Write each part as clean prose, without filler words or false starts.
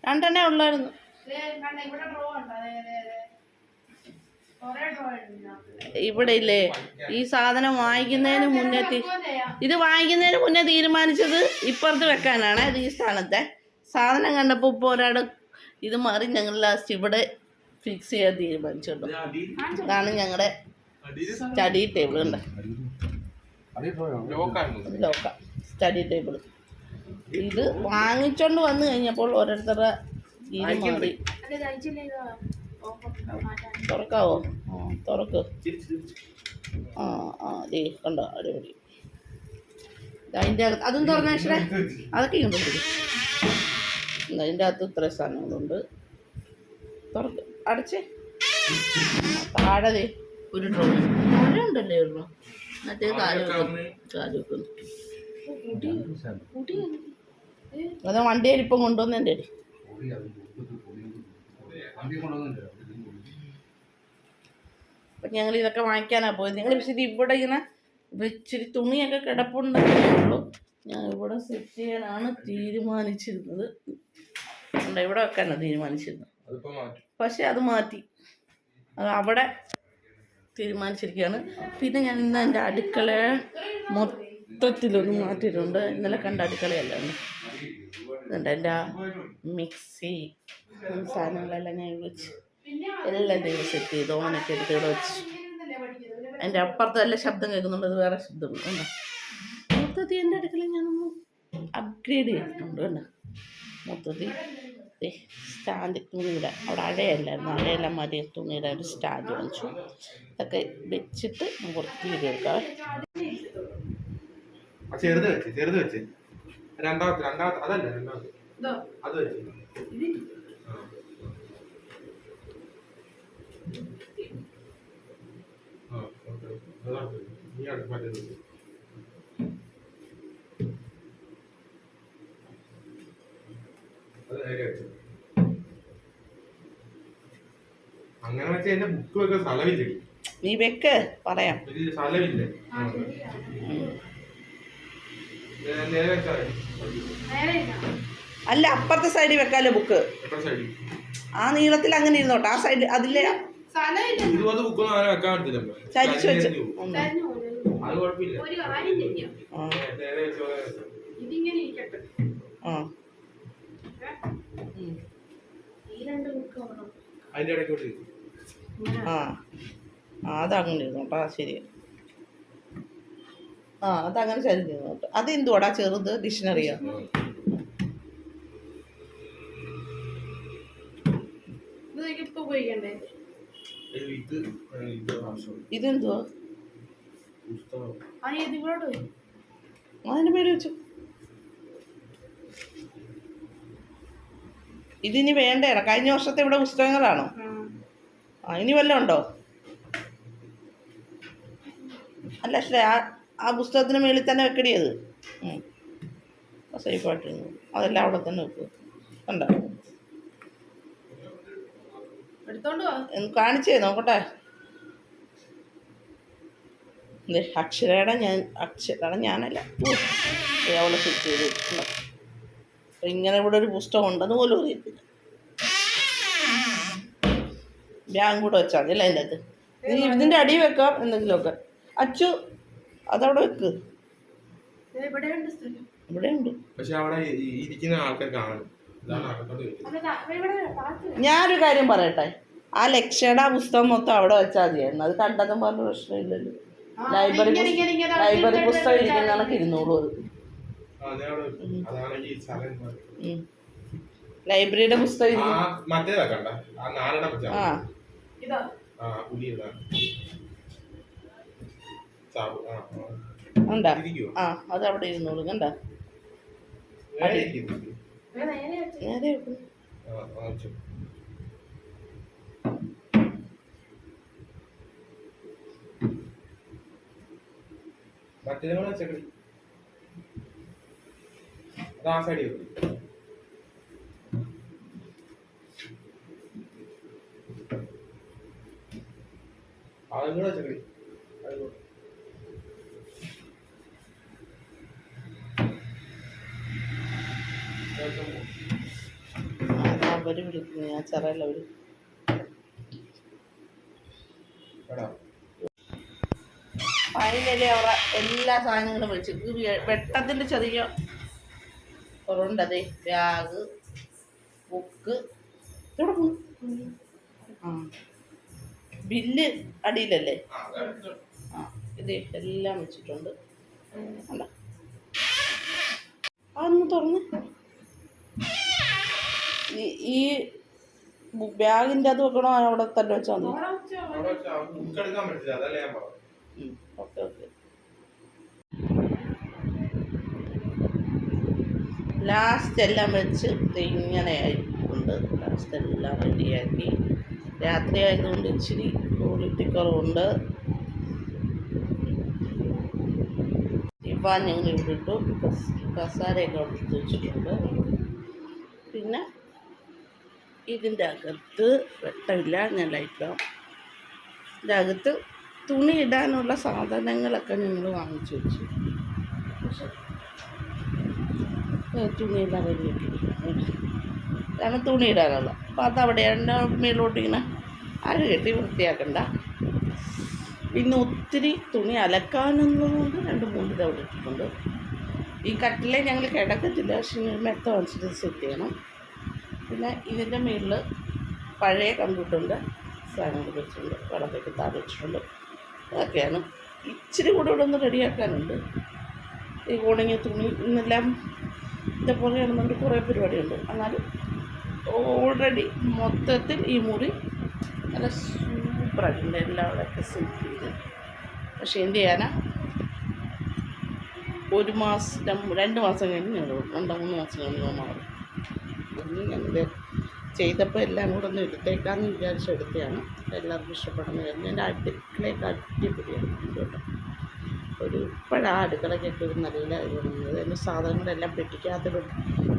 രണ്ടെണ്ണേ ഉള്ളായിരുന്നു. ഇവിടെ ഇല്ലേ ഈ സാധനം വാങ്ങിക്കുന്നതിന് മുന്നേ ഇത് വാങ്ങിക്കുന്നതിന് മുന്നേ തീരുമാനിച്ചത് ഇപ്പുറത്ത് വെക്കാനാണ്. ഇത് ഈ സ്ഥാനത്തെ സാധനം കണ്ടപ്പോൾ ഇപ്പോൾ ഒരാൾ ഇത് മാറി ഞങ്ങൾ ലാസ്റ്റ് ഇവിടെ ഫിക്സ് ചെയ്യാൻ തീരുമാനിച്ചുള്ളൂ. ഇതാണ് ഞങ്ങളുടെ സ്റ്റഡി ടേബിൾ. ഉണ്ട് ലോക്ക സ്റ്റഡി ടേബിൾ. ഇത് വാങ്ങിച്ചോണ്ട് വന്നു കഴിഞ്ഞപ്പോൾ ഓരോരുത്തരുടെ രീതി മാറി. തുറക്കാവോ? തുറക്ക്. ദേ കണ്ടോ അടിപൊളി. അതിൻ്റെ അകത്ത് അതും തുറന്ന അക്ഷര അതൊക്കെ ഇങ്ങോട്ട് അതിൻ്റെ അകത്ത് ഇത്രയും സാധനങ്ങളുണ്ട്. തുറക്ക്, അടച്ചേ. താഴെ ഒരു ഡ്രോൺ ഉണ്ടല്ലേ ഉള്ളൂ. മറ്റേ കാല് വെക്കുന്നു. അത് വണ്ടിയിൽ ഇപ്പം കൊണ്ടുവന്നെ. അപ്പം ഞങ്ങൾ ഇതൊക്കെ വാങ്ങിക്കാനാണ് പോയത്. ഞങ്ങൾ പക്ഷേ ഇത് ഇവിടെ ഇങ്ങനെ വെച്ചിരി തുണിയൊക്കെ കിടപ്പുണ്ടെന്നുള്ളൂ. ഞാൻ ഇവിടെ സെറ്റ് ചെയ്യാനാണ് തീരുമാനിച്ചിരുന്നത്. ഇവിടെ വെക്കാനാണ് തീരുമാനിച്ചിരുന്നത്. പക്ഷെ അത് മാറ്റി, അത് അവിടെ തീരുമാനിച്ചിരിക്കുകയാണ്. പിന്നെ ഞാൻ ഇന്ന് എൻ്റെ അടുക്കള മൊത്തത്തിലൊന്ന് മാറ്റിയിട്ടുണ്ട്. ഇന്നലെ കണ്ട അടുക്കളയല്ല ഇതുണ്ട്. എൻ്റെ മിക്സി സാധനങ്ങളെല്ലാം ഞാൻ വെച്ച് എല്ലാം ദൈവം സെറ്റ് ചെയ്ത് ഓണൊക്കെ എടുത്ത് ഇവിടെ വെച്ച്. എൻ്റെ അപ്പുറത്ത് നല്ല ശബ്ദം കേൾക്കുന്നുണ്ട്. അത് വേറെ ശബ്ദമുണ്ട്. കണ്ടോ മൊത്തത്തിൽ എൻ്റെ അടുക്കള ഞാനൊന്ന് അപ്ഗ്രേഡ് ചെയ്തിട്ടുണ്ട്. കണ്ടോ മൊത്തത്തിൽ സ്റ്റാൻഡ് തുണിയുടെ അവിടെ അഴയല്ലായിരുന്നു, അഴയെല്ലാം മാറ്റി തുണിയുടെ ഒരു സ്റ്റാൻഡ് വാങ്ങിച്ചു. ഇതൊക്കെ വെച്ചിട്ട് കുറച്ച് വീഡിയോ എടുക്കാം. ചെറുത് വെച്ച് രണ്ടാമത്തെ അതല്ല രണ്ടാമത്തെ അത് വെച്ച് അങ്ങനെ വെച്ചാൽ എന്റെ ബുക്ക് വെക്കാൻ സ്ഥലമില്ല. നീ വെക്ക്, പറയാം. സ്ഥലമില്ല. അല്ല അപ്പുറത്തെ സൈഡിൽ വെക്കാലോ ബുക്ക്. ആ നീളത്തിൽ അങ്ങനെ ഇരുന്നോട്ടെ. ആ സൈഡ് അതിലെ ചരിച്ചു വെച്ച് അതങ്ങനെ ഇരുന്നോട്ടോ. ശരി, അതങ്ങനെ ചരിഞ്ഞോട്ടെ. അതെന്തുവാടാ ചെറുത്? ഡിക്ഷണറിയാ? ഇതെന്തുവാ? അതിന്റെ പേര് വെച്ചു. ഇതിനി വേണ്ടേടാ. കഴിഞ്ഞ വർഷത്തെ ഇവിടെ പുസ്തകങ്ങളാണോ? ഇനി വല്ലതും ഉണ്ടോ? അല്ല പക്ഷേ ആ പുസ്തകത്തിന് മേളിൽ തന്നെ വെക്കടിയത്. സേഫായിട്ടിരുന്നു. അതെല്ലാം അവിടെ തന്നെ വെക്കുക. കണ്ടോ? കാണിച്ചേ നോക്കട്ടെ. അക്ഷരയുടെ ഞാനല്ല അവളെ സെറ്റ് ചെയ്ത് വെച്ചിട്ടുണ്ട്. ഇങ്ങനെ ഇവിടെ ഒരു പുസ്തകം ഉണ്ടെന്ന് പോലും അറിയത്തില്ല. ബാഗ് കൂടെ വെച്ചാൽ മതി അല്ലേ അതിൻ്റെ അകത്ത്. ഇതിൻ്റെ അടി വെക്കാം എന്തെങ്കിലുമൊക്കെ. അച്ചു അതവിടെ വെക്ക്. ഇവിടെ ഉണ്ട്. ഞാനൊരു കാര്യം പറയട്ടെ, ആ ലക്ഷ്യയുടെ പുസ്തകം മൊത്തം അവിടെ വെച്ചാൽ മതിയായിരുന്നു. അത് കണ്ടതും പറഞ്ഞ പ്രശ്നമില്ലല്ലോ. ലൈബ്രറി പുസ്തകം ഇരിക്കുന്ന കണക്ക് ഇരുന്നോളൂ. ലൈബ്രറിയുടെ പുസ്തകം ഉണ്ടാ? അത് അവിടെ ഇരുന്നോളൂ. കണ്ട നേരെ വെക്കും. അവർ വിളിക്കുന്നു, ഞാൻ ചെറിയല്ല അവർ. ഫൈനലി അവരുടെ എല്ലാ സാധനങ്ങളും വിളിച്ചു. വെട്ടത്തിൻ്റെ ചെറിയ കുറവുണ്ട്. അതെ, ബാഗ്, ബുക്ക്, ആ ബില്ല് അടിയിലല്ലേ? ആ ഇത് എല്ലാം വെച്ചിട്ടുണ്ട്. അല്ല അതൊന്ന് തുറന്ന് ഈ ബാഗിൻ്റെ അത് വെക്കണോ അവിടെ തന്നെ വെച്ചാൽ മതി? Okay okay. ലാസ്റ്റ് എല്ലാം വെച്ച് ഇങ്ങനെ ആയിട്ടുണ്ട്. ലാസ്റ്റ് എല്ലാം റെഡിയാക്കി. രാത്രി ആയതുകൊണ്ട് ഇച്ചിരി ക്വാളിറ്റി കുറവുണ്ട്. ഇപ്പം ഞങ്ങൾ ഇവിടെ ഇട്ടു. കസാരയൊക്കെ എടുത്ത് വെച്ചിട്ടുണ്ട്. പിന്നെ ഇതിൻ്റെ അകത്ത് വെട്ടമില്ല, ഞാൻ ലൈറ്റാം. ഇതിൻ്റെ അകത്ത് തുണി ഇടാനുള്ള സാധനങ്ങളൊക്കെ ഞങ്ങൾ വാങ്ങിച്ചു വെച്ചു. തുണിയെല്ലാം റെഡിയാക്കി, കാരണം തുണി ഇടാനുള്ള. അപ്പോൾ അതവിടെ എൻ്റെ മേലോട്ട് ഇങ്ങനെ അഴ കെട്ടി വൃത്തിയാക്കണ്ട. പിന്നെ ഒത്തിരി തുണി അലക്കാനുള്ളതുകൊണ്ട് 2-3 ഇത് അവിടെ ഇട്ടിട്ടുണ്ട്. ഈ കട്ടിലെ ഞങ്ങൾ കിടക്കത്തില്ല, പക്ഷേ മെത്ത വാങ്ങിച്ചിട്ട് സെറ്റ് ചെയ്യണം. പിന്നെ ഇതിൻ്റെ മുകളിൽ പഴയ കമ്പ്യൂട്ടറിൻ്റെ സാധനങ്ങൾ വെച്ചിട്ടുണ്ട്, വിളക്കൊക്കെ താഴെ വെച്ചിട്ടുണ്ട്. അതൊക്കെയാണ്. ഇച്ചിരി കൂടെ ഇവിടെ ഒന്ന് റെഡിയാക്കാനുണ്ട്. ഈ ഉണങ്ങിയ തുണി ഇന്നെല്ലാം ഇതേപോലെ ആണെന്നുണ്ട്, കുറേ പരിപാടിയുണ്ട്. എന്നാലും ഓൾറെഡി മൊത്തത്തിൽ ഈ മുറി നല്ല സൂപ്പറായിട്ടുണ്ട്. എല്ലാവരുടെയൊക്കെ സെറ്റ് ചെയ്ത്. പക്ഷേ എന്ത് ചെയ്യാനാ, 1 മാസം 2 മാസം കഴിഞ്ഞ് ഞങ്ങൾ 2-3 മാസം കഴിഞ്ഞ് മാറും. ഒന്ന് ഞങ്ങൾ ചെയ്തപ്പോൾ എല്ലാം കൂടെ ഒന്ന് എടുത്തേക്കാമെന്ന് വിചാരിച്ച് എടുത്തതാണ്. എല്ലാവർക്കും ഇഷ്ടപ്പെടുന്ന കാര്യം. എൻ്റെ അടുക്കളയൊക്കെ അടിപൊളിയാണ് കേട്ടോ. ഇപ്പോഴാണ് അടുക്കളയ്ക്കൊക്കെ ഒരു നല്ല ഇതുള്ളത്. എൻ്റെ സാധനങ്ങളെല്ലാം പെട്ടിക്കകത്തിടും.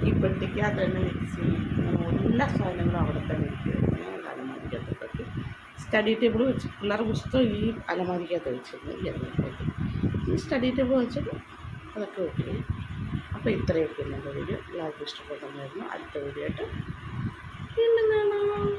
ഈ പെട്ടിക്കകത്ത് തന്നെ മിക്സി, എല്ലാ സാധനങ്ങളും അവിടെ തന്നെ ഇരിക്കും. ഞാൻ അലമാരിക്കകത്തൊക്കെ സ്റ്റഡി ടേബിൾ വെച്ച് പിള്ളേരുടെ പുസ്തകം ഈ അലമാരിക്കകത്ത് വെച്ചിരുന്നു. ഈ സ്റ്റഡി ടേബിൾ വെച്ചിട്ട് അതൊക്കെ വെക്കും. അപ്പോൾ ഇത്രയൊക്കെ എൻ്റെ വീഡിയോ എല്ലാവർക്കും ഇഷ്ടപ്പെടുന്നതായിരുന്നു. അടുത്ത വീഡിയോ ആയിട്ട് വീണ്ടും കാണാം.